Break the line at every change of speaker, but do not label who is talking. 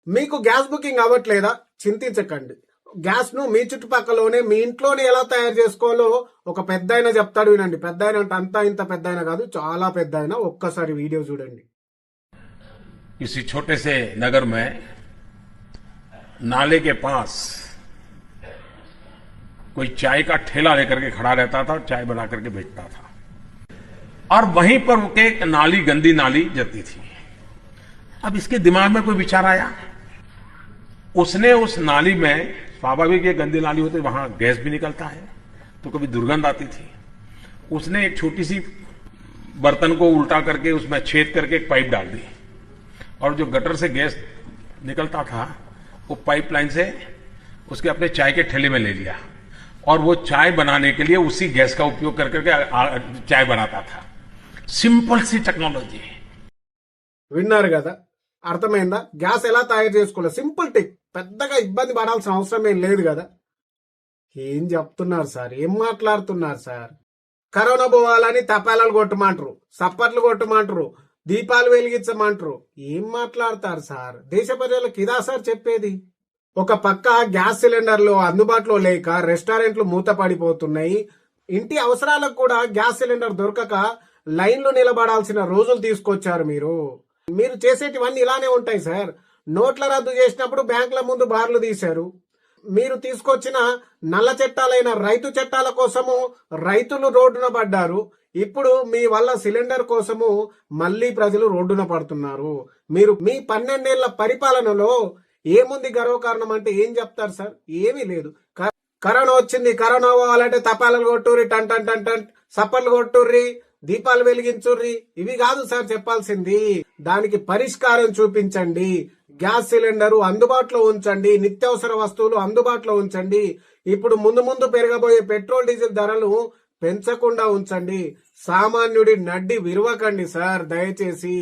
మీకు gas booking అవ్వట్లేదా? చింతించకండి. Gas ను మీ చుట్టుపక్కలలోనే మీ ఇంట్లోనే ఎలా తయారు చేసుకోవాలో ఒక పెద్దాయన చెప్తాడు, వినండి. పెద్దాయన అంటే అంతా ఇంత పెద్దాయన కాదు, చాలా పెద్దాయన. ఒక్కసారి వీడియో చూడండి.
किसी छोटे से नगर में नाले के पास कोई चाय का ठेला लेकर के खड़ा रहता था, चाय बना करके बेचता था, और वहीं पर एक नाली, गंदी नाली जाती थी। अब इसके दिमाग में कोई विचार आया, उसने उस नाली में, स्वाभाविक ये गंदी नाली होती, वहां गैस भी निकलता है तो कभी दुर्गंध आती थी। उसने एक छोटी सी बर्तन को उल्टा करके उसमें छेद करके एक पाइप डाल दी, और जो गटर से गैस निकलता था वो पाइपलाइन से उसके अपने चाय के ठेले में ले लिया, और वो चाय बनाने के लिए उसी गैस का उपयोग कर करके चाय बनाता था। सिंपल सी टेक्नोलॉजी।
విన్నారు కదా, అర్థమైందా? గ్యాస్ ఎలా తయారు చేసుకోవాలి, సింపుల్ టిక్. పెద్దగా ఇబ్బంది పడాల్సిన అవసరం ఏం లేదు కదా. ఏం చెప్తున్నారు సార్, ఏం మాట్లాడుతున్నారు సార్? కరోనా పోవాలని తపాలాలు కొట్టమంటారు, సప్పట్లు కొట్టమంటారు, దీపాలు వెలిగించమంటారు. ఏం మాట్లాడతారు సార్? దేశ ప్రజలకు ఇదా సార్ చెప్పేది? ఒక పక్క గ్యాస్ సిలిండర్లు అందుబాటులో లేక రెస్టారెంట్లు మూతపడిపోతున్నాయి. ఇంటి అవసరాలకు కూడా గ్యాస్ సిలిండర్ దొరకక లైన్లు నిలబడాల్సిన రోజులు తీసుకొచ్చారు మీరు. మీరు చేసేటివన్నీ ఇలానే ఉంటాయి సార్. నోట్ల రద్దు చేసినప్పుడు బ్యాంకుల ముందు బార్లు తీశారు. మీరు తీసుకొచ్చిన నల్ల చట్టాలైన రైతు చట్టాల కోసము రైతులు రోడ్డున పడ్డారు. ఇప్పుడు మీ వల్ల సిలిండర్ కోసము మళ్లీ ప్రజలు రోడ్డున పడుతున్నారు. మీరు మీ 12 ఏళ్ల పరిపాలనలో ఏముంది గర్వకారణం అంటే ఏం చెప్తారు సార్? ఏమీ లేదు. కరోనా వచ్చింది, కరోనా పోవాలంటే తపాలను కొట్టుర్రి, టన్ టన్ టన్ టన్ సప్పర్లు కొట్టుర్రి, దీపాలు వెలిగించుర్రి. ఇవి కాదు సార్ చెప్పాల్సింది. దానికి పరిష్కారం చూపించండి. గ్యాస్ సిలిండర్ అందుబాటులో ఉంచండి, నిత్యావసర వస్తువులు అందుబాటులో ఉంచండి. ఇప్పుడు ముందు ముందు పెరగబోయే పెట్రోల్ డీజిల్ ధరలు పెంచకుండా ఉంచండి. సామాన్యుడి నడ్డి విరవకండి సార్ దయచేసి.